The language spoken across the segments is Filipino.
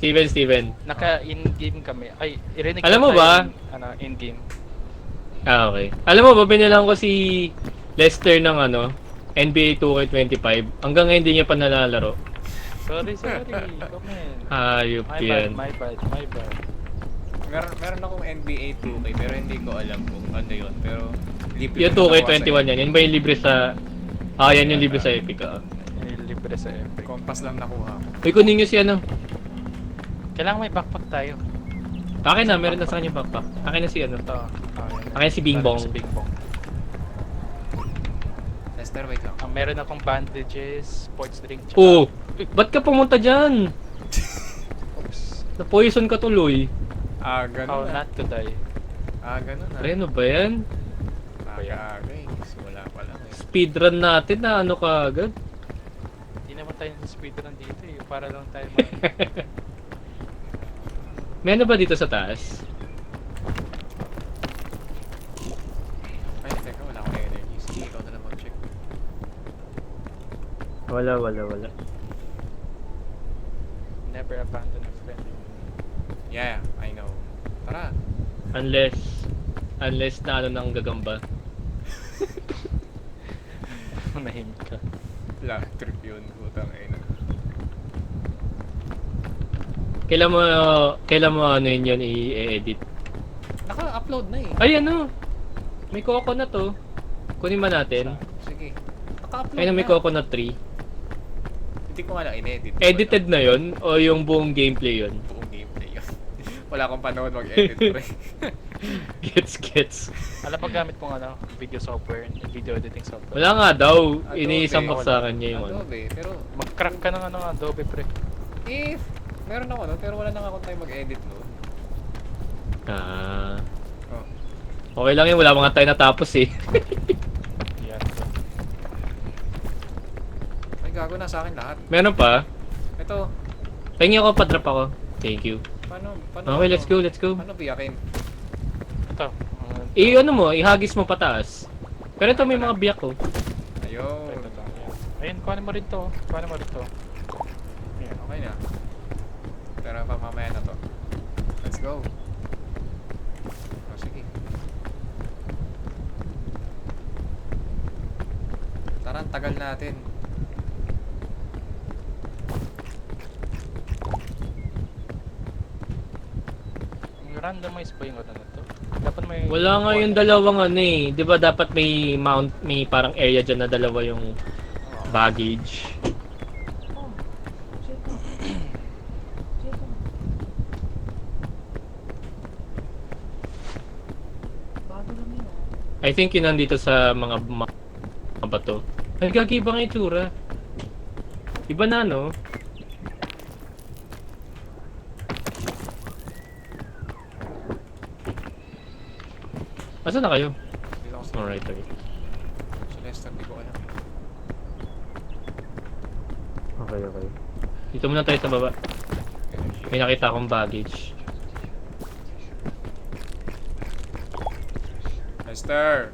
Steven. Naka-in-game kami. Ay, irinig Alam ko mo tayo ba? in-game. Ah, okay. Alam mo ba, binilang ko si Lester ng NBA 2K25. Hanggang ngayon hindi niya pa nalalaro. Sorry. Comment. Hayop yan. My bad. Meron akong NBA 2K pero hindi ko alam kung ano yun. Pero libre Yung naman ako 2K21 yan. Yan ba yung libre sa... Ah, yan yung libre sa Epic. Libre sa Epic. Compass lang nakuha ko. Uy, kunin nyo si Kailangan may backpack tayo. Akin na, meron na sa kanya backpack. Akin na si Ito. Akin si Bing Bong. Si Bing Bong. Lester, wait lang. Meron akong bandages, sports drink, tsaka... Oh! Ba't ka pumunta dyan? Oops. Na-poison ka tuloy. Ah, How ganun na. not to die. Ah, ganun na. Reno ba yan? Aga-aga eh. Wala pa lang eh. Speedrun natin na ano ka agad? Hindi naman tayo sa speedrun dito eh. Para lang tayo May ano ba dito sa taas? Ay, teka, wala akong energy. Sige, ikaw na lang mag-check. Wala. Never abandon a friend. Yeah, I know. Tara. Unless na ano nang gagamba. Manahimik ka. Lang trip yun. Putang ina. Kailan mo ano yun i-edit? Naka-upload na eh. Ay ano? May coconut to. Kunin ba natin? Sige. Naka-upload Ayun, may na. coconut tree. Hindi ko nga lang in-edit. Edited na yun? O yung buong gameplay yun? Buong gameplay yun. Wala akong panahon mag-edit pre. Gets. Alam pag gamit mong video software, video editing software. Wala nga daw. Adobe. Iniisambak sa akin niya yung ano. Adobe, pero Mag-crack ka ng Adobe pre. if meron ako no, pero wala na akong time mag-edit no. Ah. Oh. Okay lang yun. Wala mga tayo natapos eh. Yan. Ay gago na sa akin lahat. Meron pa. Ito, Pahingi ako, pa-drop ako. Thank you. paano Okay, let's go. Paano biyakin? Ito. Ano mo, ihagis mo pataas. Pero ito may mga biyak ko. Ayun. Ito lang. Ayun, kuhanin mo rin to. Ayan. Okay na. Pero pa mamaya na to. Let's go. Oh, sige. Tara, ang tagal natin. Randomize ba yung na to? Dapat may... Wala nga yung dalawang ano eh. Di ba dapat may may parang area dyan na dalawa yung baggage. I think yun nandito sa mga bato. Ay, gagi, iba nga itsura. Iba na, no? Asa na kayo? Dito ako sa Alright. si Lester, di ko alam. Okay. Dito muna tayo sa baba. May nakita akong baggage. Lester!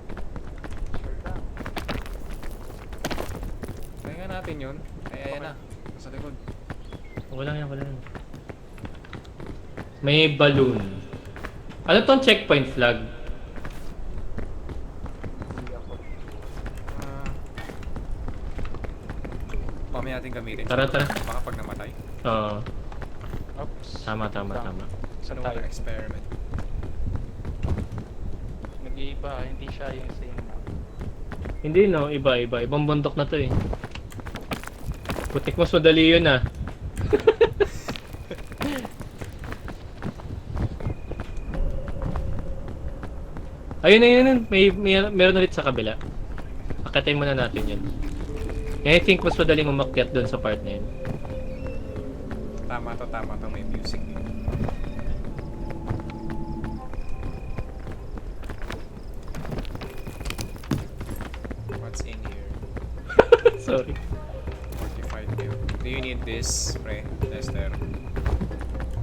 Kaya natin yun. Ay, ayan na. Sa likod. Wala yan. May balloon. Ano tong checkpoint flag? Mamaya natin gamitin. Tara. Baka pag namatay. Oo. Oops. Tama. Saan Another tayo? experiment. Nag-iiba, hindi siya yung same. Hindi no, iba. Ibang bundok na to eh. Putik mas madali yun ah. Ayun. Meron ulit sa kabila. Akitin muna natin yun. I think mas madaling umakyat doon sa part na yun. Tama to. May music. What's in here? Sorry. 45 mil. Do you need this, pre? Lester?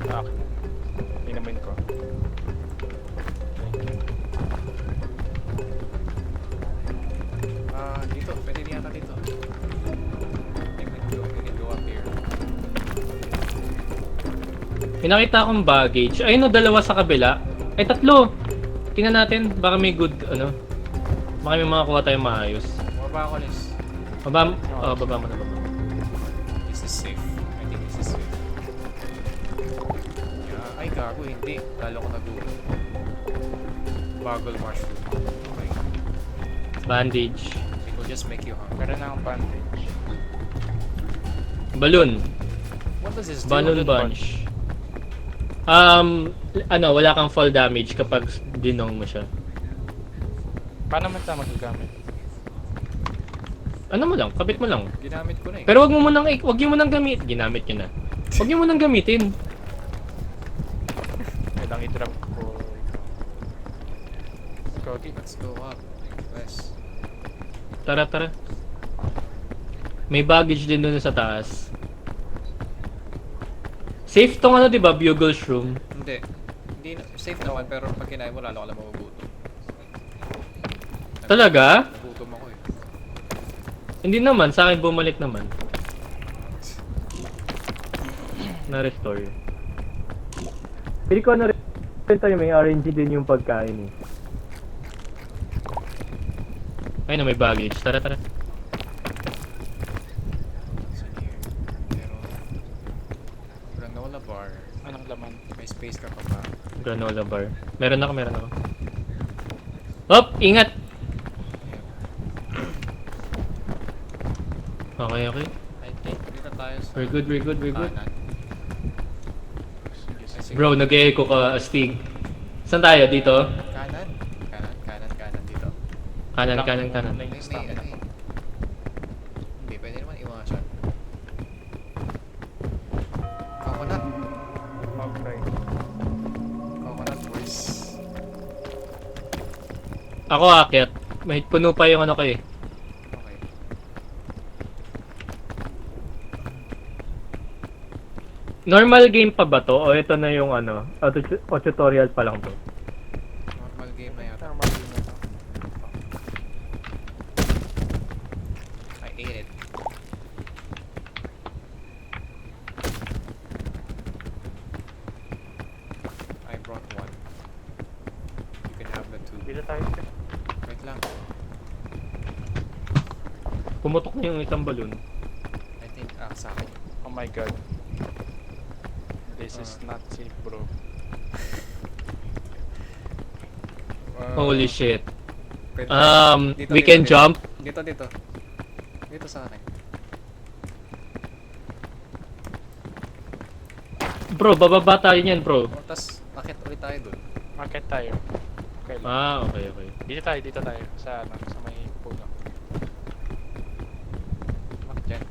Akin. Inamin ko. Dito. Pwede din yata dito. I think we can go up here. May nakita akong baggage. Ayun no, dalawa sa kabila. Ay, tatlo! Tingnan natin, baka may good, ano. Baka may makakuha tayong maayos. Baba ako, Liz. Baba, baba mo na baba. This is safe. I think this is safe. Yeah. Ay, gago, hindi. Lalo ko nagulo. Boggle mushroom. Okay. Bandage. It will just make you hungry. Meron na akong bandage. Balloon. What does this do? Balloon bunch. Ano, wala kang fall damage kapag dinong mo siya. Paano man tayo magagamit? Ano mo lang, kabit mo lang. Ginamit ko na eh. Pero wag mo munang gamit. Ginamit niyo na. Wag niyo munang gamitin. Kailang i-drop ko. Gogi. Let's go up. Yes. Tara, tara. May baggage din doon sa taas. Safe tong ano, 'di ba? Bugle shroom. Hindi. Hindi na, safe naman pero pag kinain mo lalo ka lang magugutom. Talaga? Nagutom ako eh. Hindi naman, sa akin bumalik naman. Na-restore. Pili ko na-restore tayo, may RNG din yung pagkain eh. Ayun na, may baggage. Tara, tara. Saan here? Pero... granola bar. Anong laman? May space ka pa ba? Granola bar. Meron ako, meron ako. Hop! Ingat! Okay, okay. I think dito tayo sa We're good, we're good, we're good. kanan. Ay, sige. Bro, nag-echo ka, Astig. Saan tayo? Dito? Kanan? Kanan dito. Kanan, kanan, kanan. May ano eh. Hindi, pwede naman iwasan. Coconut. Okay. Coconut boys. Ako aakyat. May puno pa yung ano ko eh. Okay. Normal game pa ba to? O ito na yung ano? O tutorial pa lang to? Normal game na yata. Tama din na to. I ate it. I brought one. You can have the two. Dito tayo. Wait lang. Pumutok na yung isang balloon. I think, sa akin. Oh my god. This is not safe, bro. Holy shit. Pwede- dito, We dito, can dito. jump. Dito. Dito sa akin. Bro, bababa tayo niyan, bro. O, tas, akit ulit tayo dun. Market tayo. Okay lang. Ah, okay, okay. Dito tayo. Sa ano, sa may puno. Bakit dyan?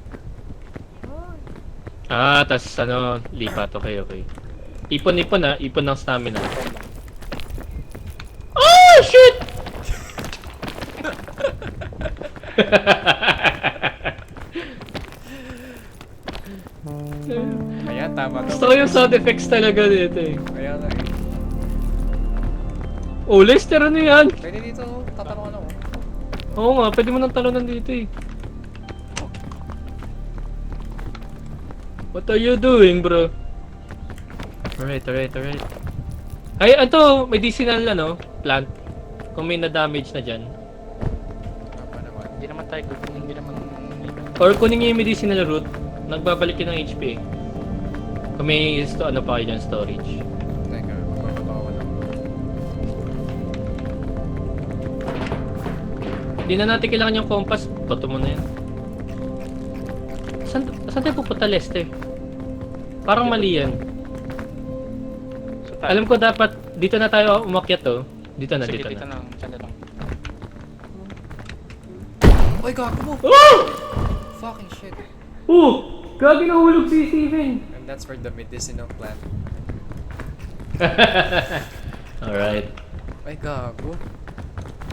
Ah, tas ano, lipat. Okay, okay. Ipon na. Ipon ng stamina. Okay lang. Oh, shit! Ayan, tama to. Gusto ko yung sound effects talaga dito eh. Kaya nga eh. Oh, Lester, ano yan? Pwede dito, tatanungan ako. Oo nga, pwede mo nang talunan dito eh. What are you doing, bro? Alright. Ay, ito, medicinal ano, plant. Kung may na-damage na dyan. Tama naman. Hindi naman tayo good. Hindi naman... Or kunin niyo yung medicinal root, nagbabalik yun ng HP eh. Kung may ano pa kayo dyan, storage. Teka, magpapatawa lang. Hindi na natin kailangan yung compass, bato mo na yan. Saan tayo pupunta, Lester? Parang mali yan. So, tayo. Alam ko dapat, dito na tayo umakyat to. Dito na, Sige, dito dito na. lang. Diyan na lang. Oy, gago mo! Oh! Fucking shit. Oh! Gagi nahulog si Steven! And that's for the medicinal plant. Alright. Ay, gago.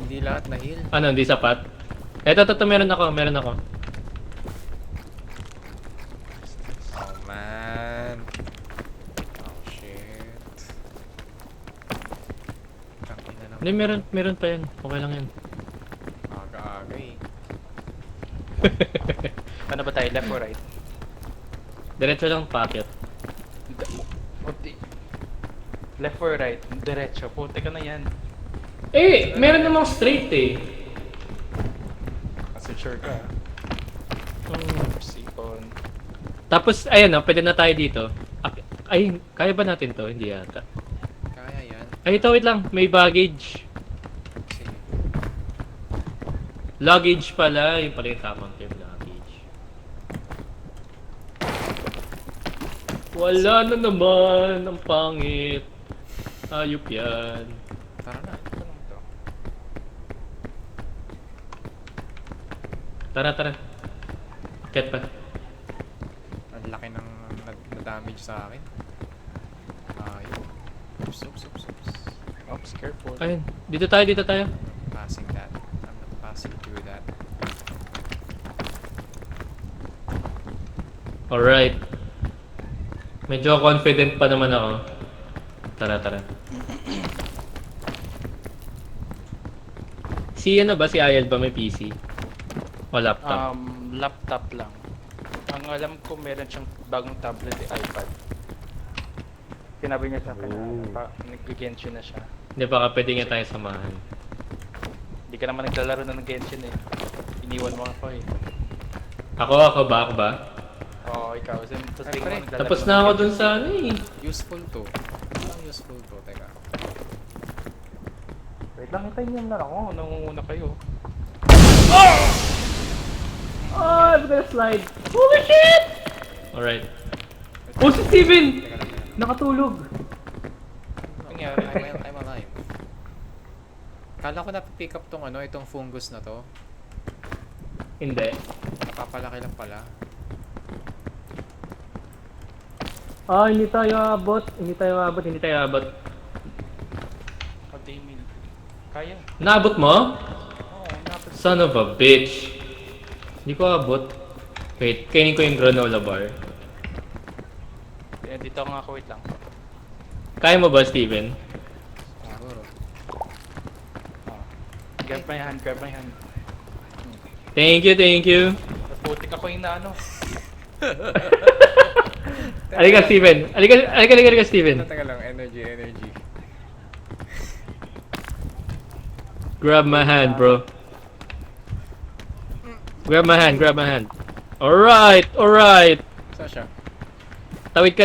Hindi lahat na heal. Ano, hindi sapat? Eto, meron ako. Oh, man. Oh, shit. Tangina naman. Hindi, meron pa yan. Okay lang yan. Aga-aga eh. Paano ba tayo? Left or right? Diretso lang packet. Puti. Left or right? Diretso. Puti ka na yan. Eh, meron namang straight eh. Kasi sure ka. Sipon. Tapos, ayan pwede na tayo dito. Ay, kaya ba natin to? Hindi yata. Kaya yan. Ay, ito, wait lang. May baggage. Sige. Luggage pala. Yung pala yung tamang term, luggage. Wala na naman. Ang pangit. Ayop yan. Tara na. Ito lang to. Tara. Ket pa. Ang laki ng na-damage sa akin. Ayun. Oops. Oops, careful. Ayun. Dito tayo. Passing that. I'm not passing through that. Alright. Medyo confident pa naman ako. Tara. Si Ayel ba may PC? O laptop? Laptop lang. Ang alam ko meron siyang bagong tablet iPad. Sinabi niya sa akin na nag-Genshin na siya. Hindi baka pwede nga tayo samahan. Hindi ka naman naglalaro na ng Genshin eh. Iniwan mo ako eh. Ako ba? Oo, ikaw. Tapos Ay, di mo pre. naglalaro. Tapos na ako dun sa ano eh. Useful to. Ang useful to. Teka. Wait lang, hintayin niyo na ako. Nangunguna kayo. Oh, I'm gonna slide. Holy shit! Alright. Oh, si Steven! Teka lang. Nakatulog. Nangyari. I'm alive. Kala ko na-pick up itong fungus na to. Hindi. Napapalaki lang pala. Hindi tayo abot. Oh, Damien. Kaya. Naabot mo? Oo, napad. Son of a bitch. Hindi ko abot. Wait, kainin ko yung granola bar. Dito ako nga, wait lang. Kaya mo ba, Steven? Siguro. Grab my hand. Thank you. Putik ako yung na ano. Alika, Steven. Alika, Steven. Teka lang. Energy. Grab my hand, bro. Grab my hand. Alright. Saan siya? Tawid ka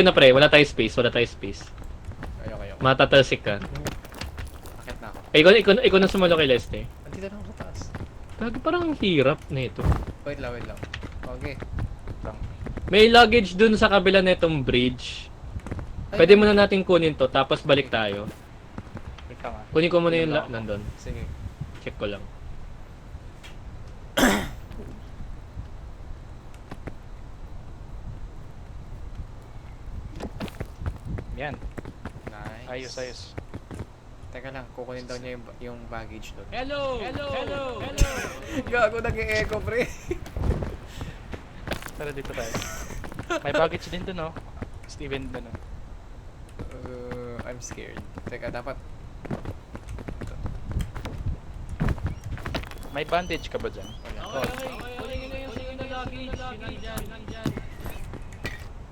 na pre. Wala tayo space. Ayoko. Matatalsik ka. Akit na ako. Ikaw na sumalo kay Leste. Andito lang ako sa taas. Lagi parang ang hirap na ito. Wait lang. Okay. May luggage dun sa kabila na itong bridge. Pwede muna natin kunin to, tapos balik tayo. Wait lang ah. Kunin ko muna yung nandun. Sige. Check ko lang. Yan. Nice. Ayos. Teka lang. Kukunin daw niya yung baggage doon. Hello! Gago nag-e-echo, pre. Tara dito tayo. May baggage din dun oh. Steven dun oh. I'm scared. Teka, dapat... May bandage ka ba dyan?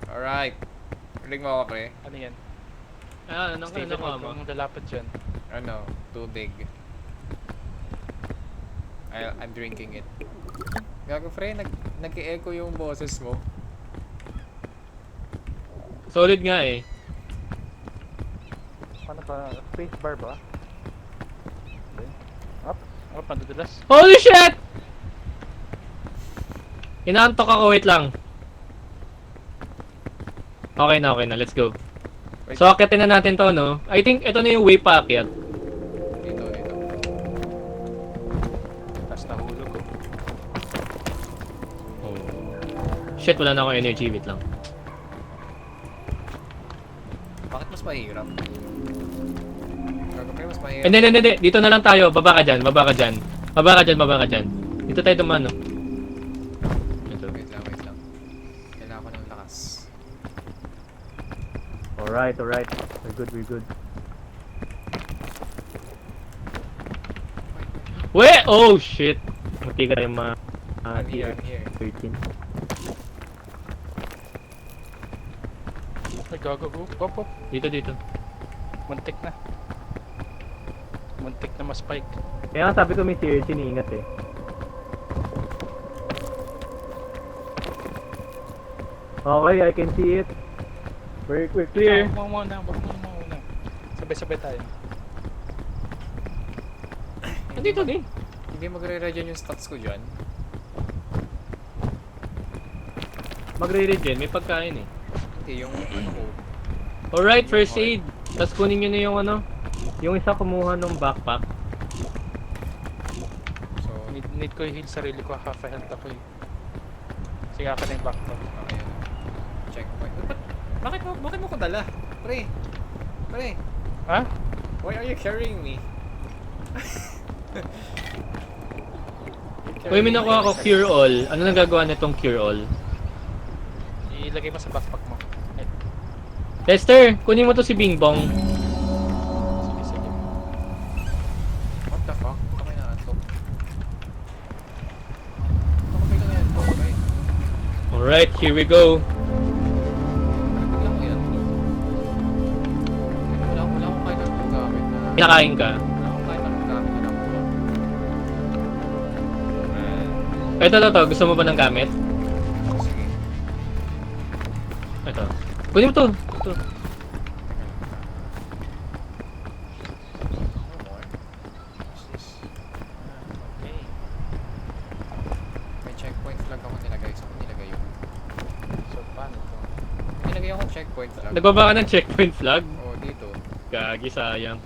Alright. Rinig mo ako, pre. Ano yan? Anong Steven, huwag kang lalapit dyan. Ano? Too big. I'm drinking it. Gago, pre. Nag-e-echo yung boses mo. Solid nga eh. Paano ba? Space bar ba? Up? Up, madudulas. Holy shit! Inaantok ako, wait lang. Okay na, let's go. Wait. So, akitin na natin to, no? I think ito na yung way paakyat. Dito. Tapos nahulog ko. Shit, wala na akong energy, wait lang. Bakit mas mahirap? Gago, pre. Mas mahirap. Hindi. Dito na lang tayo. Baba ka dyan. Dito tayo dumano. Ito. Wait lang. Kailangan ko ng lakas. Alright. We're good. Oh shit! Mati ka yung mga... I'm here. 13. Ay, gago. Op. Dito, dito. Muntik na. Muntik na ma-spike. Kaya nga sabi ko may series, iniingat eh. Okay, I can see it. We're clear. Wag mo muna. Sabay-sabay tayo. Dito din. Hindi magre-regen yung stats ko dyan. Magre-regen, may pagkain eh. Hindi, yung ano ko. Alright, first aid. Tapos kunin nyo na yung ano. Yung isa kumuha ng backpack. So, Need ko i-heal sarili ko. Half a health ako eh. Sige, ako na yung backpack. ayun. Checkpoint. Bakit mo ko dala? Pre. Ha? Why are you carrying me? Uy, may nakuha ko cure all. Ano nang gagawa nitong cure all? Ilagay mo sa backpack mo. Ay, Lester, kunin mo to si Bing Bong. sige. What the fuck? Okay na ito. Okay lang yan. Okay. Alright, here we go. Bigla ko yan. Wala akong kahit anong gamit na... Pinakain ka. Wala akong kahit anong gamit na nakuha. Ito. Gusto mo ba ng gamit? Sige. Ito. Kunin mo to. Ito. Okay. May checkpoint flag ako nilagay. Saan ko nilagay yun? So, paano to? Nilagay akong checkpoint flag. Nagbaba ka ng checkpoint flag? Oo, dito. Gagi, sayang.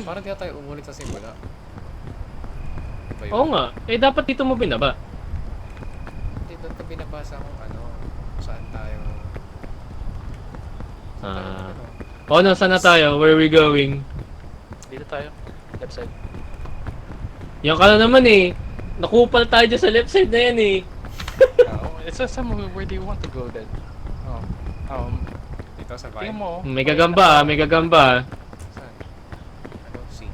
Parang di tayo umulit sa simula. Ba yun? Oo nga. Eh, dapat dito mo binaba. Dito ko binabasa kung ano, saan tayo. Ah. Oh, saan na tayo? Where are we going? Dito tayo. Left side. Yan ka na naman eh. Nakupal tayo dyan sa left side na yan eh. Oh, it's somewhere where do you want to go then? Dito sa Tingnan Vine. mo. May gagamba, may gagamba. Saan? I don't see.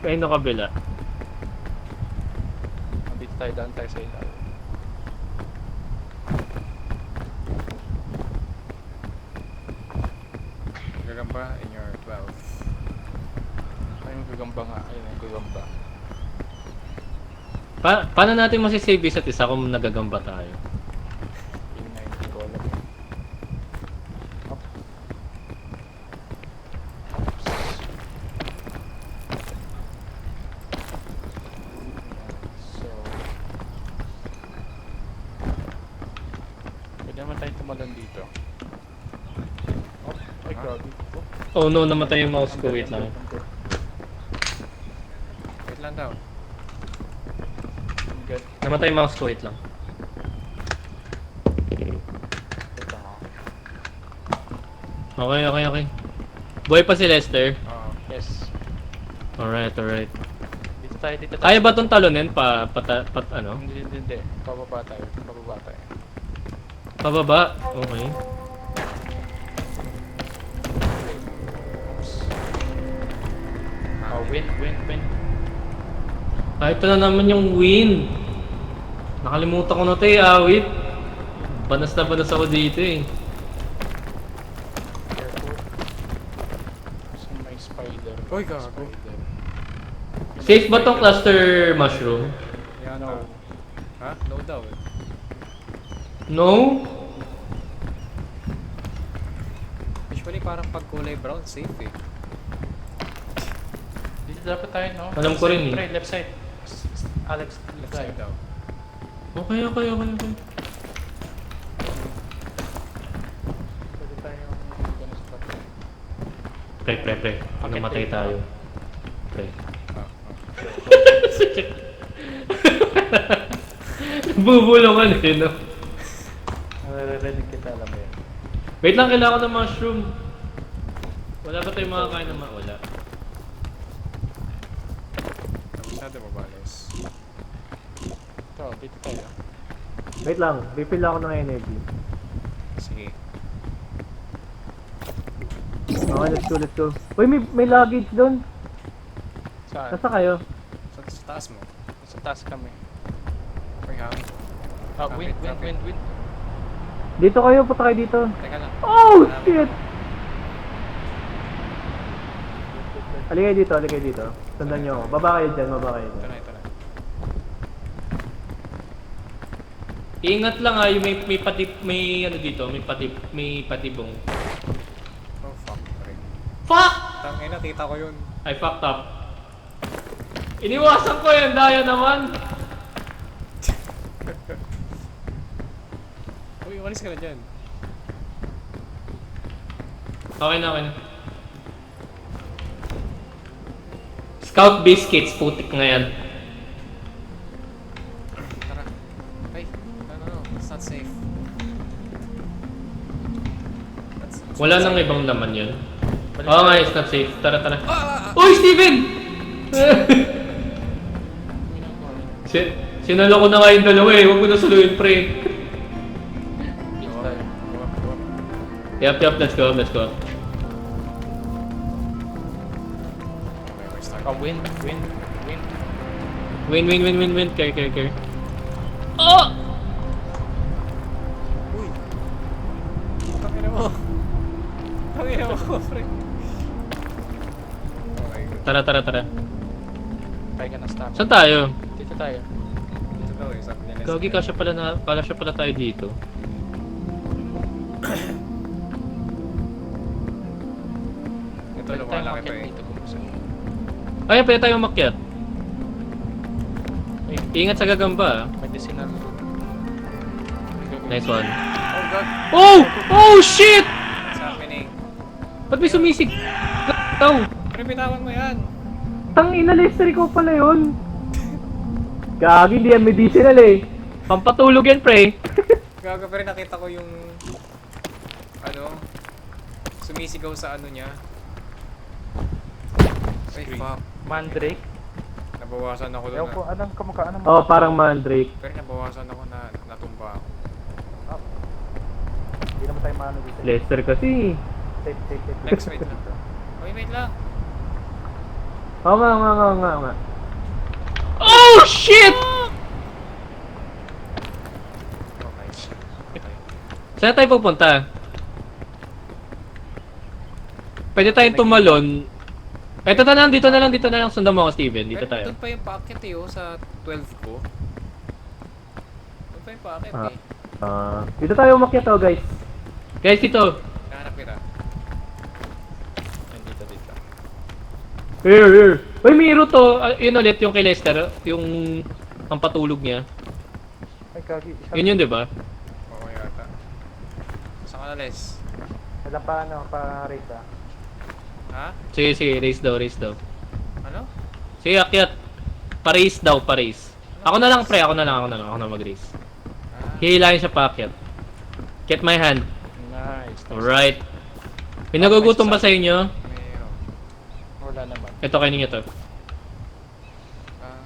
Kain no kabila. Dito tayo, daan tayo sa ilaw. Gagamba in your 12. Ayun, gagamba nga. Ayun, gagamba. Paano natin masisave isa't isa kung nagagamba tayo? Yun na, hindi ko alam. Up. So, pwede naman tayo tumalan dito. Oh, ay, grabe. Oh no, namatay yung mouse ko. Wait lang. Wait lang daw. I'm good. Namatay yung mouse ko. Wait lang. Ito ako. Okay. Buhay pa si Lester. Oo. Yes. Alright. Dito tayo. Kaya ba tong talunin ano? Hindi. Pababa tayo. Pababa? Okay. Oh, win. Ito na naman yung win. Nakalimutan ko na ito eh, awit. Banas na banas ako dito eh. Careful. Saan may spider? Uy, gago. Spider. Safe ba tong cluster mushroom? Yan No. Ha? No daw. No? Usually parang pag kulay brown, safe eh. Dito dapat tayo, no? Alam ko rin eh. Try, left side. Alex, Left tayo. side daw. Okay. Pwede tayo ganun spot. Pre. Namatay tayo. Pre. Ah. Bubulungan eh, no? Naririnig kita, alam mo yan. Wait lang, kailangan ko ng mushroom. Wala ba tayong makakain ng wala? Masyado mabalas. Ito, dito tayo. Wait lang, refill ako ng energy. Sige. Okay, let's go. Uy, may luggage doon. Saan? Nasa kayo? Sa taas mo. Sa taas kami. May hangin. Ah, Drop wind. it. Dito kayo, punta kayo dito. Teka lang. Oh, Hanapin shit! ako. Halika kayo dito, halika kayo dito. Sundan nyo ako. Baba kayo dyan, baba kayo Ito dyan. na, ito na. Ingat lang ha, yung may patip, may ano dito, may patibong. Oh, fuck. Sorry. Fuck! Tangina, kita ko yun. I fucked up. Iniwasan ko yan, daya naman. Uy, umalis ka na dyan. Okay na, okay na. Scout biscuits, putik nga yan. Tara. Ay, no. It's not safe. That's Wala not nang safe. ibang laman yun. Balik Oo nga, tayo. it's not safe. Tara, tara. Ah! Uy, Steven! Sinalo ko na nga yung dalawa eh. Huwag mo na saluhin, pre. Beach tayo. Go up. Yup, let's go, let's go. Okay, we're starting. Oh, wind. Win. Care. Oh! Uy! Tangina mo! Tangina mo, pre! Okay, good. Tara. Pahinga ng stamina. Saan tayo? Dito tayo. Dito daw eh, sabi nila. Gagi, kasya pala tayo dito. Ito, Pwede tayo lumalaki pa umakyat eh. dito kung gusto mo. Ay, pwede tayo umakyat. Ay, Ingat sa gagamba ah. medicinal. Nice one. Oh god! Oh! Oh, shit! What's happening? Ba't may sumisig? Tao! Pre, bitawan mo yan! Tangina, Lester, ikaw pala yun. Gagi, hindi yan medicinal eh. Pampatulog yan, pre. Gaga, pero nakita ko yung... Ano? Sumisigaw sa ano niya. Ay, fuck. Mandrake. Nabawasan ako doon Ewan ko, na. anong kamukha? Anong Oh, parang mandrake. Pero nabawasan ako na natumba ako. Hindi naman tayo maano dito. Lester kasi. Safe. Lex, wait lang. Oy, wait lang. Oo nga. Oh, shit! Okay. Okay. Saan tayo pupunta? Pwede tayong tumalon. Eto na lang, dito na lang. Sundan mo ako, Steven. Dito Pero tayo. doon pa yung packet eh, oh, sa 12 ko. Doon pa yung packet Ah. eh. Dito tayo umakyat oh, guys. Guys, dito. Nahanap kita. Dito. Here. Uy, Miro to. Yun ulit, yung kay Lester. Yung ang patulog niya. Ay, kagi. Yun yun, di ba? Oo yata. Saan ka na, Les? Wala pa race ah. Ha? Sige, race daw. Ano? Sige, akyat. Pa-race daw. Ako na lang, pre. Ako na mag-race. Ah, Hihilahin siya paakyat. Get my hand. Nice. Alright. May nagugutom ba sa inyo? meron. Wala naman. Ito, kainin niyo to. Ah.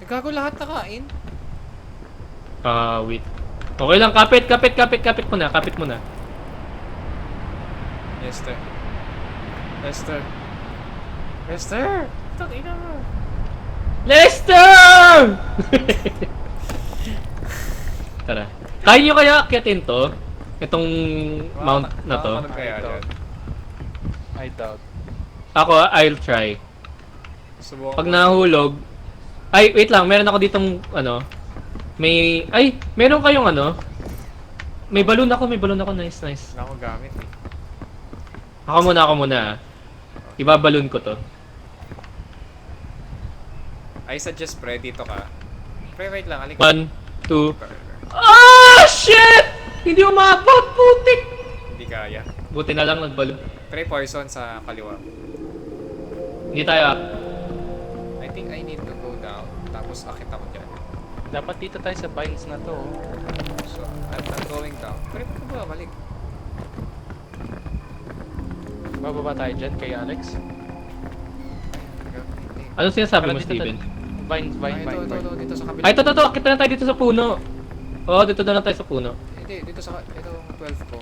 Nagago lahat nakain? Wait. Okay lang, kapit muna. Lester! Tangina mo! Lester! Tara. Kaya nyo kaya akyatin to? Itong mount na to? Ano kaya dyan? I doubt. Ako, I'll try. Subukan Pag ko. nahulog... Ay, wait lang. Meron ako ditong, meron kayong may balloon ako. Nice. Wala akong gamit eh. Ako muna. Ibaballoon ko to. I suggest pre, dito ka. Pre, wait lang. Halika. 1, 2... Ah! Shit! Hindi umabot, putik! Hindi kaya. Buti na lang nagballoon. Pre, poison sa kaliwa. Hindi tayo I think I need to go down. Tapos akit ako dyan. Dapat dito tayo sa vines na to. So, I'm going down. Pre, ba't ka ba balik? Bababa tayo dyan kay Alex. Ano sinasabi Tara, mo, dito Steven? Vines. Ito, dito sa kabila. Ay, ito. Akita na tayo dito sa puno. Oo, dito na lang tayo sa puno. Hindi, dito sa, ito 12 ko.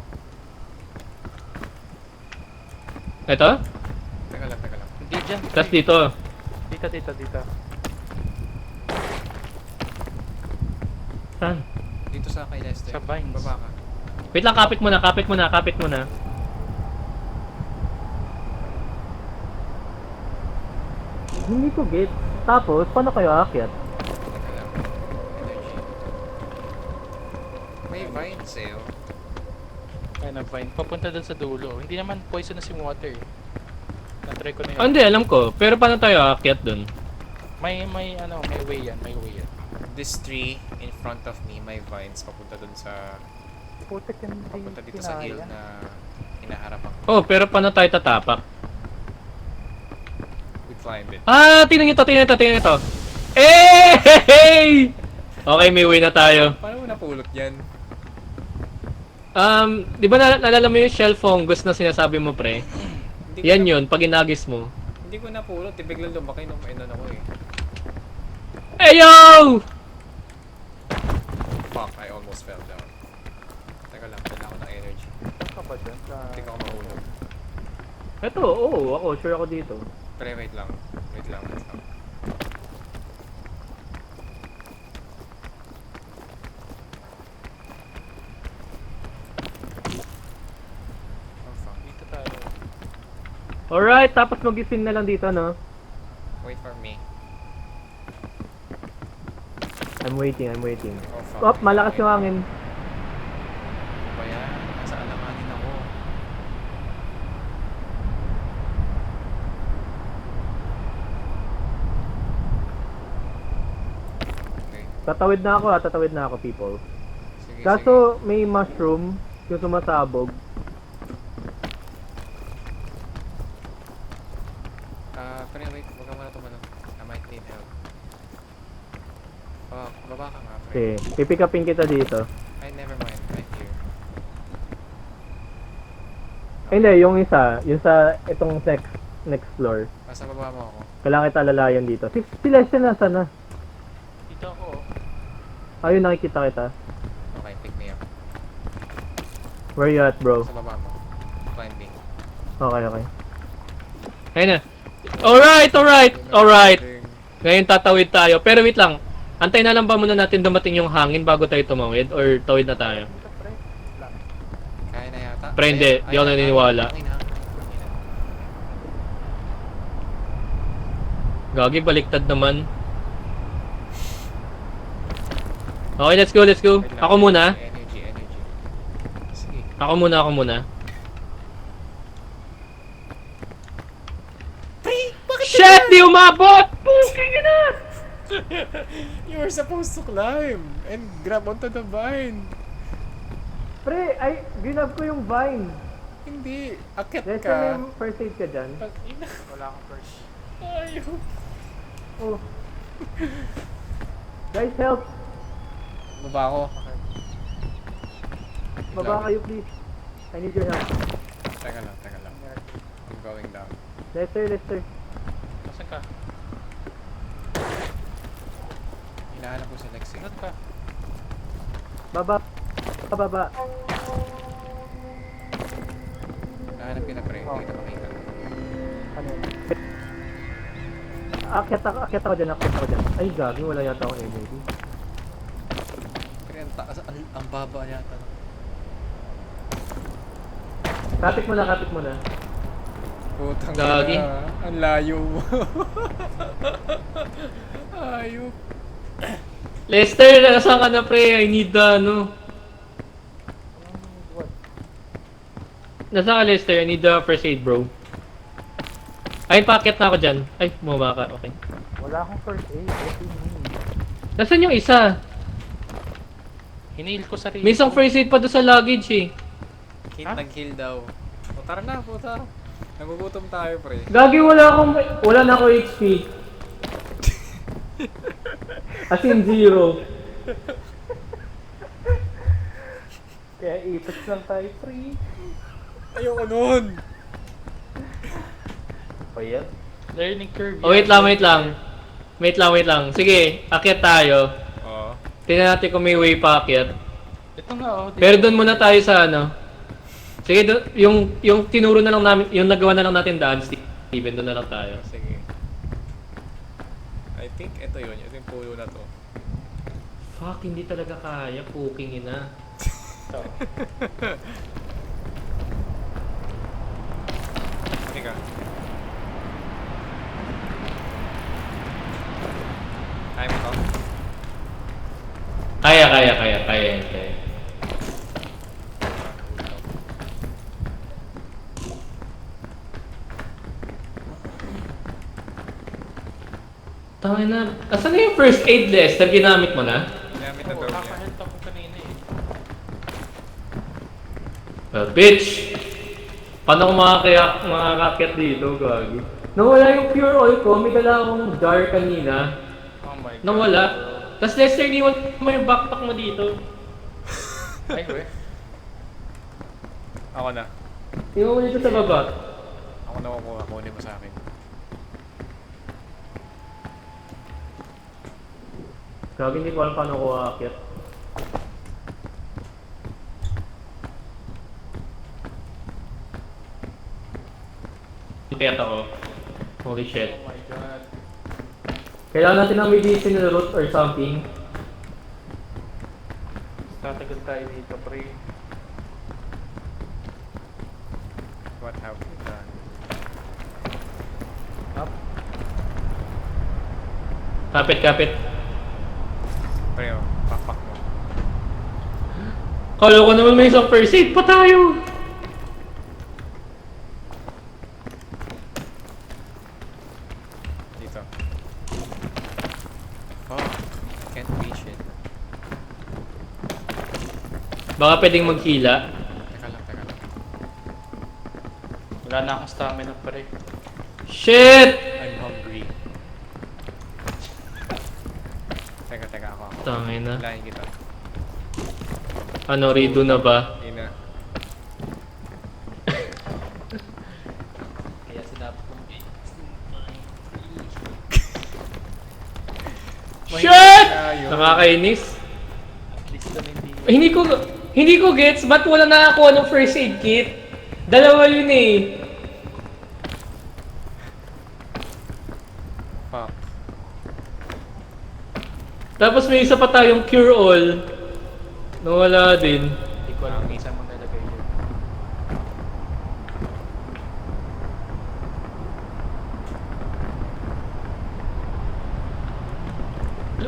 Ito? Teka lang. Hindi dyan. Tapos dito. Dito. Saan? dito sa kay Lester. Sa vines. Baba ka. Wait lang, kapit muna, kapit muna, kapit muna. Hindi ko get. Tapos, paano kayo aakyat? Teka lang. Energy. May vines eh, oh. Kaya na vine. Papunta doon sa dulo. Hindi naman poisonous yung water eh. Na-try ko na yun. Ah, hindi, alam ko. Pero paano tayo aakyat dun? May way yan, may way yan. This tree in front of me, may vines papunta dun sa... Putek yan. Papunta dito sa hill na hinaharapan ko. Oh, pero paano tayo tatapak? We climb it. Ah, tingnan nyo to, tingnan nyo to, tingnan nyo to. Eh! Okay, may way na tayo. Paano mo napulot yan? Di ba naalala mo yung shell fungus na sinasabi mo, pre? Hindi ko Yan na- yun, pag inagis mo. Hindi ko napulot, eh, biglang lumaki nung mainan ako eh. Hey, yo! Fuck, I almost fell down. Teka lang, kailangan ko ng energy. Saan ka ba dyan? Hindi ko ako mahulog. Ito, oo, ako, sure ako dito. Pero wait lang. Wait lang. Oh fuck. Dito tayo. Alright, tapos mag-ising na lang dito, no? Wait for me. I'm waiting, I'm waiting. Oh fuck. Oh, malakas yung hangin. Ano ba yan? Nasa alanganin ako. Okay. Tatawid na ako, people. Sige, sige. Kaso, may mushroom, yung sumasabog. Pero wait, huwag ka muna tumalon. I might need help. Oh, baba ka nga, pre. Okay, pipick upin kita dito. Ay, never mind. Right here. Ay, hindi, yung isa, yung sa itong next floor. Basta baba mo ako. Kailangan kita lalayan dito. Si Lester nasa na? Dito ako. Ayun, nakikita kita. Okay, pick me up. Where you at, bro? Sa baba mo. Climbing. Okay, okay. Ayun na. Alright! Ngayon tatawid tayo. Pero wait lang. Antay na lang ba muna natin dumating yung hangin bago tayo tumawid? Or tawid na tayo? Dito pre. Lang. Kaya na yata. Pre, hindi. Di ako naniniwala. Gagi, baliktad naman. Okay, let's go. Ako muna. Energy. Sige. Ako muna. Shit! Di umabot! Puking na! You were supposed to climb and grab onto the vine. Pre, ay, ginab ko yung vine. Hindi. Akit Lester, ka. may first aid ka dyan? Wala akong first. Ayaw. Oh. Guys, help! Baba ako. Baba kayo, please. I need your help. Teka lang. I'm going down. Lester. Nasaan ka? Hinahanap ko si Lexi. Saan ka? Baba. Hinahanap kita, pre. Hindi kita makita. Ano yun? Akyat ako dyan. Ay, gagi, wala yata akong energy. Pre, ang taas. Ang baba yata. Kapit mo na. Putang Gagi. ina, ang layo mo. Ayop. Lester, nasaan ka na, pre? I need the, What? Nasaan ka, Lester? I need the first aid, bro. Ay, paakyat na ako dyan. Ay, bumaba ka. Okay. Wala akong first aid. What do you mean? Nasaan yung isa? Hinail ko sarili. May isang first aid pa doon sa luggage, eh. Ha? Nag-heal daw. O tara na, puta. Nagugutom tayo, pre. Gagi, wala na ako HP. As in 0. Kaya ipit lang tayo free. Ayoko nun. O yan? Learning curve. Oh, wait lang. Sige, akyat tayo. Oo. Tingnan natin kung may way pa akyat. Ito nga oh. Pero doon muna tayo sa Sige, yung tinuro na lang namin, yung nagawa na lang natin daan, Steven, doon na lang tayo. Sige. I think ito yun. Ito yung pulo na to. Fuck, hindi talaga kaya. Puking ina. So, Teka. Kaya mo to? Kaya. Kaya. Tangin na. Asan na yung first aid list? Na ginamit mo na? Ginamit na daw niya. kakahealth ako kanina eh. Well, bitch! Paano ko makakakyat dito, gagi? Nawala yung pure oil ko. May dala akong jar kanina. Oh my god. Nawala. Tapos Lester, iniwan mo yung backpack mo dito. Ay, we. Ako na. Iniwan mo dito sa baba. Ako na kukuha. Kunin mo sa akin. Gagi, hindi ko alam paano ko aakyat. Ipet ako. Holy shit. Oh my god. Kailangan natin ng medicinal root or something. Tatagal tayo dito, pre. What have we done? Up. Kapit. Pre, oh. Pakpak mo. Kala ko naman may isang first aid pa tayo. Dito. Oh, I can't reach it. Baka pwedeng maghila. Teka lang. Wala na akong stamina, pre. Shit! I'm hungry. Teka, ako. Tangin na. Hilahin kita. Ano, redo na ba? Ina. Kaya sinabi ko, Shit! Ayun. Nakakainis. at least lang Hindi ko gets, ba't wala nakakuha ng first aid kit? Dalawa yun eh. Fuck. Tapos may isa pa tayong cure all. Nawala din. Hindi ko alam kung saan mo nalagay yun.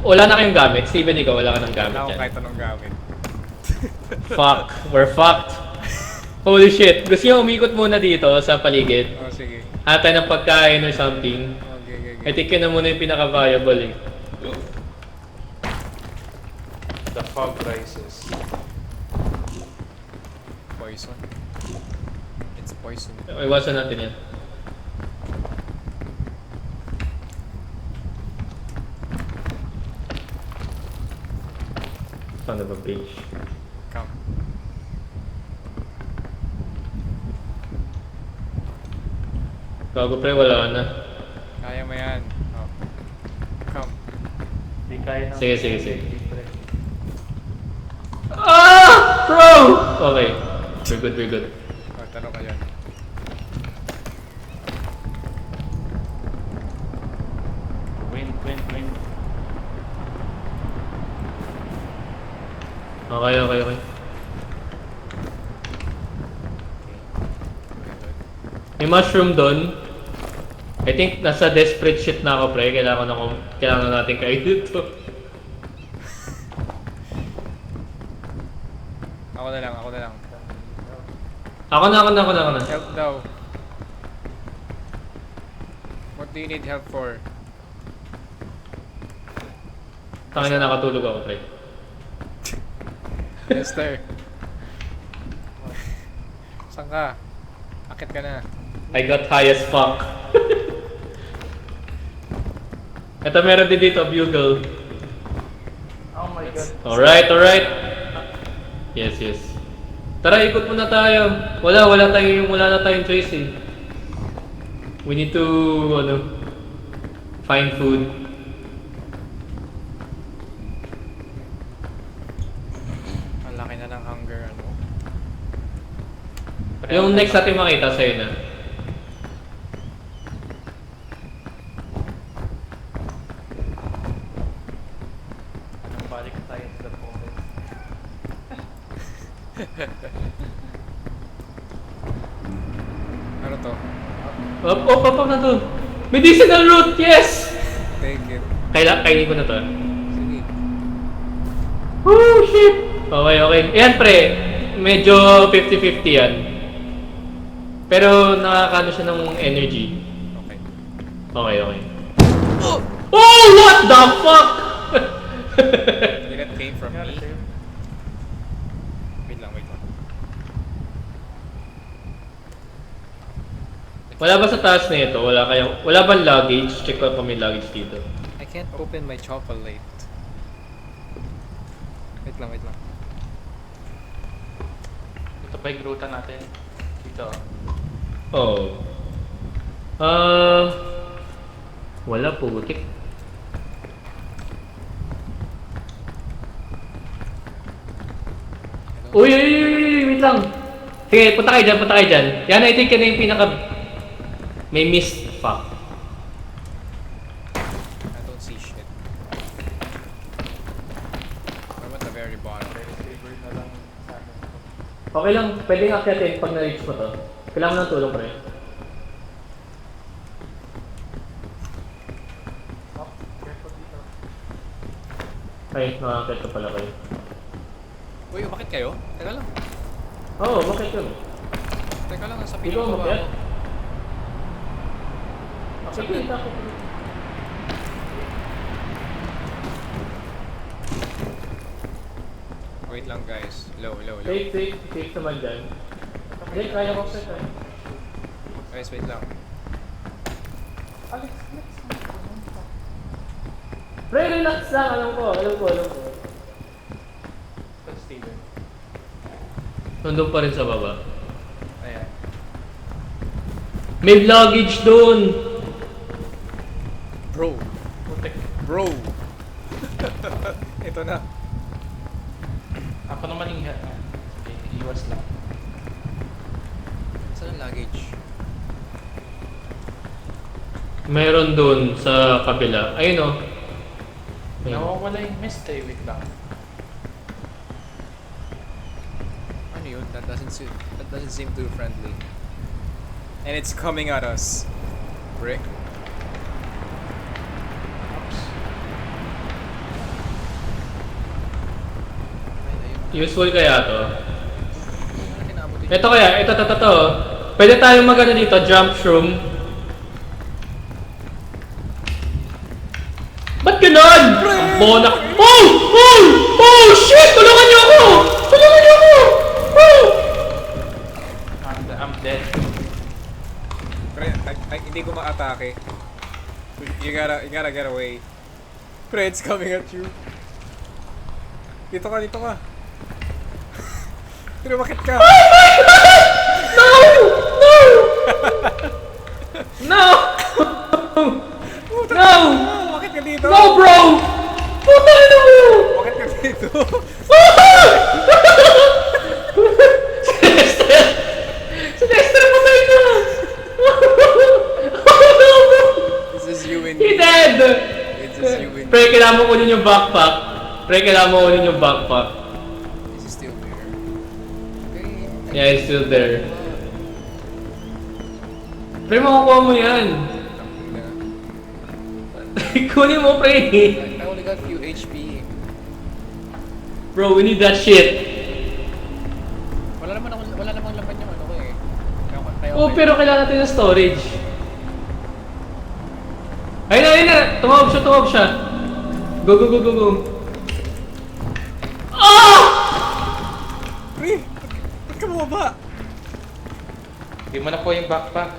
Wala na kayong gamit. Steven, ikaw wala ka ng gamit Wala akong yan. kahit anong gamit. Fuck. We're fucked. Holy shit. Gusto nyo umikot muna dito sa paligid? Oh, sige. Hanap tayo ng pagkain or something. Okay. I think yun na muna yung pinaka-viable eh. The fog rises. Poison. It's poison. Iwasan natin yan. Son of a bitch. Come. Gago pre, wala na. Kaya mo yan. Oh. Come. Hindi kaya ng... Sige. Pre. Ah! Bro! Okay. We're good. Oh, tanong ka dyan. Wind. Okay. May mushroom doon. I think nasa desperate shit na ako pre. Kailangan na natin kayo dito. Ako na lang. Ako na. Help daw. What do you need help for? Tangin na nakatulog ako pre. Lester. Saan ka? Akit ka na. I got high as fuck. Ito meron din dito, bugle. Oh my god. Alright. Yes. Tara, ikot muna tayo. Wala na tayong choice eh. We need to, find food. Ang laki na ng hunger, ano? Yung next natin makita sa'yo na. Balik tayo Up na to. Medicinal root, yes! Take it. Kainin ko na to. Sige. Oh, shit! Okay. Yan, pre. Medyo 50-50 yan. Pero nakakano siya ng energy. Okay. Okay. Oh, what the fuck? That came from me. Wait lang. Wala ba sa taas na ito? Wala bang luggage? Check ko kung may luggage dito. I can't open my chocolate. Wait lang. Ito pa yung gruta natin. Dito. Oh. Wala, putik. Uy, wait lang. Sige, punta kayo dyan. Yan, I think yan na yung may mist. Fuck. I don't see shit. I'm at the very bottom. Saber na lang sa akin. Okay lang, pwedeng akyatin pag na-reach mo to. Kailangan ng tulong, pre. Oh, careful dito. Ay, nakakit ka pala kayo. Uy, bakit kayo? Teka lang. Oo, bakit yun? Teka lang, nasa Di ba pinakababa umakyat? ako. Sige, kita ko. Wait lang guys. Low. Safe naman dyan. Hindi, kaya ko sa tayo. Guys, wait lang. Alex. Pre, relax lang. Alam ko. Ito, Steven. Nandun pa rin sa baba. Ayan. May luggage doon! Putik. Bro! Ito na. Ako naman yung iwas lang. Saan ang luggage? Meron doon sa kabila. Ayun o. Nawawala yung mist eh. Wait lang. Ano yun? That doesn't seem too friendly. And it's coming at us. Brick. Oops. Useful kaya to. Ano kinabuti? Ito kaya, ito. Pwede tayong magano dito, jump shroom. Ba't ganon? Ang bonak. Oh! Shit! Tulungan niyo ako! Oh! I'm dead. Pre, hindi ko ma-atake. You gotta get away. Pre, it's coming at you. Dito ka. Pero bakit ka? No! Bakit ka dito? No, bro! Puta na mo! Bakit ka dito? Sinester mo tayo na! Oh no, bro! This is you and He me. dead! This is you and me. Pre, kailangan mo kunin yung backpack. This is still there. Okay. Yeah, it's still there. Pre, makukuha mo yan. Kunin mo, pre. I only got few HP. Bro, we need that shit. Wala namang laman yung ano ko eh. Kaya Oh, pero kailangan natin ng storage. Ayun na. Tumawag siya. Go. Ah! Pre! Ba't ka bumaba? Hindi mo na po yung backpack.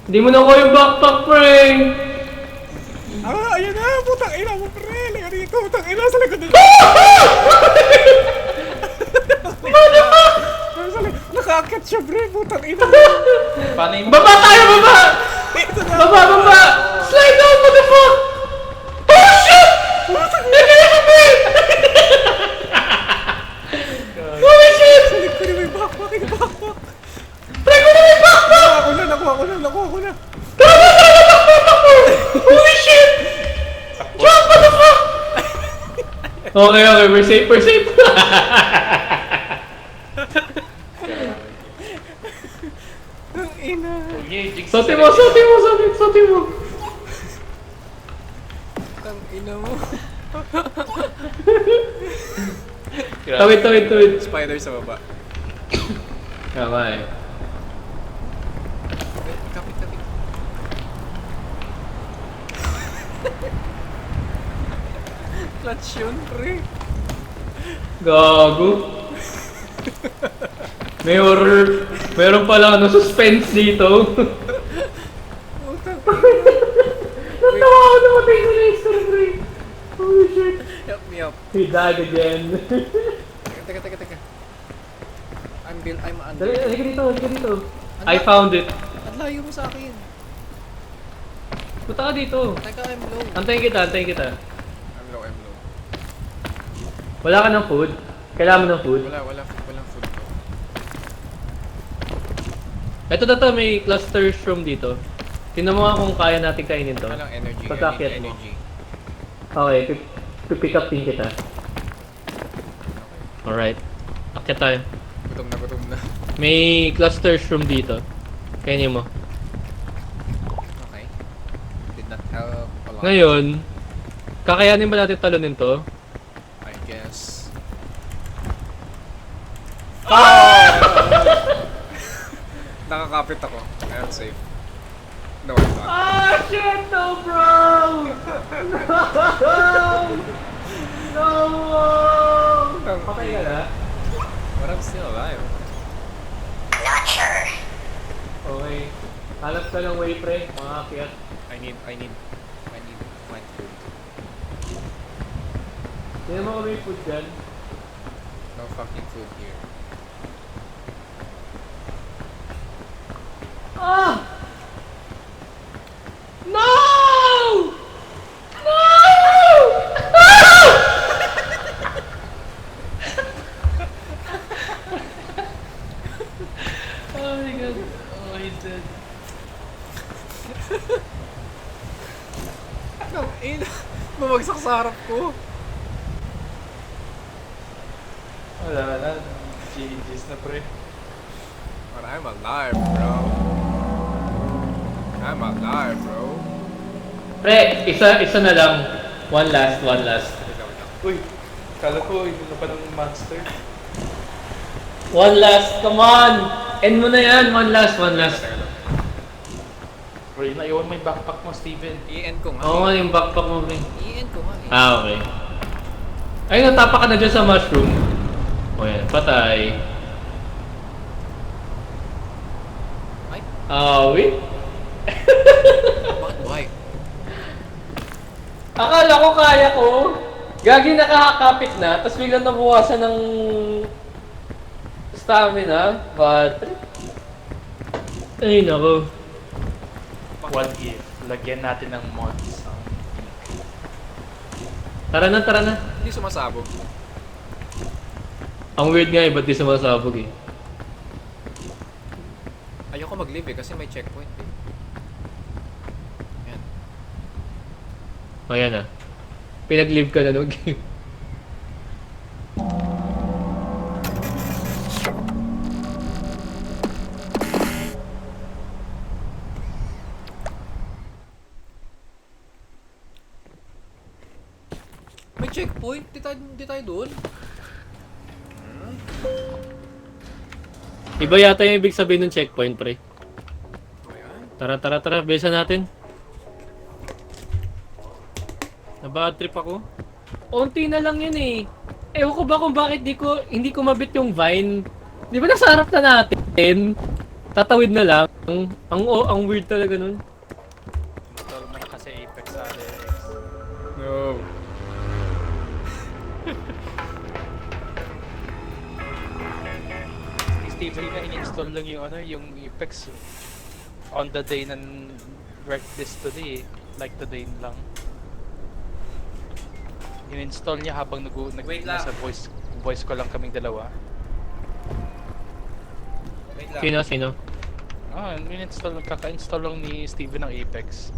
Hindi mo na ko yung backpack, pre. Ayan na! Putang ina mo, pre! Liga dito! Putang ina! Sa likod nito! Nakaakyat siya, pre! Putang ina! Paano yung... Baba tayo, baba! Dito na! Baba! Slide down, motherfucker! Oh, shit! Holy shit! Sa likod na may backpack! May backpack! Pre, ko na yung backpack! Nakuha ko na! Holy shit! Jump, motherfucker! Okay, we're safe. Ang ina. Soti mo! Ang ina mo. Tawid. Spider sa baba. Tama eh. Kapit. Clutch yun, pre. Gago. May horror. Meron pala suspense dito. Utang. Natawa ako namatay ko na yung pre. Holy shit. Help me up. He died again. Teka. I'm under. Dali, halika dito. I found it. Ang layo mo sa akin. Punta ka dito. Teka, I'm low. Antayin kita. I'm low. Wala ka ng food? Kailangan mo ng food? Walang food ko. Ito na may cluster shroom dito. Tingnan mo nga kung kaya natin kainin to. Walang energy. Pagkakyat mo. Energy. Okay, pick up din kita. Alright. Akyat tayo. Gutom na. May cluster shroom dito. Kainin mo. Okay. Did not help a lot. Ngayon, kakayanin ba natin talunin to? I guess. Nakakapit ako. I'm safe. No, I'm not. Ah, shit! No, bro! No! Patay ka na? But I'm still alive. Okay. Hanap ka ng way, pre. Mga akyat. I need plant food. Tingnan mo kung may food dyan. No fucking food here. Ah! No! No! Oh my god. Oh, he's dead. No, bumagsak sa harap ko. Wala. GG's na pre. But I'm alive, bro. I'm alive, bro. Pre, isa na lang. One last. Uy, kala ko yun na pa ng monster. One last, come on! End mo na yan, one last. Pre, naiwan mo yung backpack mo, Steven. I-end ko nga. Oo nga, yung backpack mo, pre. I-end ko nga eh. Ah, okay. Ay, natapa ka na dyan sa mushroom. O yan, patay. Ay, Wait. bakit buhay? Akala ko kaya ko. Gagi nakakapit na, tapos biglang nabuwasan ng stamina. But, ay nako. What if? Lagyan natin ng mods. Tara na. Hindi sumasabog. Ang weird nga eh, ba't di sumasabog eh? Ayoko mag-live eh kasi may checkpoint eh. Yan. Ayan na. Pinag-live ka na nung game. May checkpoint? Di tayo doon? Iba yata yung ibig sabihin ng checkpoint, pre. Ayan. Tara, bilisan natin. Nabad trip ako. Unti na lang yun eh. Ewan ko ba kung bakit hindi ko mabit yung vine. Di ba nasa harap na natin? Tatawid na lang. Ang weird talaga nun. Install mo na kasi Apex sa Alex. No. Steven nga in-install lang yung Apex on the day ng wreck this today, like today lang. In-install niya habang Wait lang. nasa voice ko lang kaming dalawa. Wait lang. Sino? Kaka-install lang ni Steven ng Apex.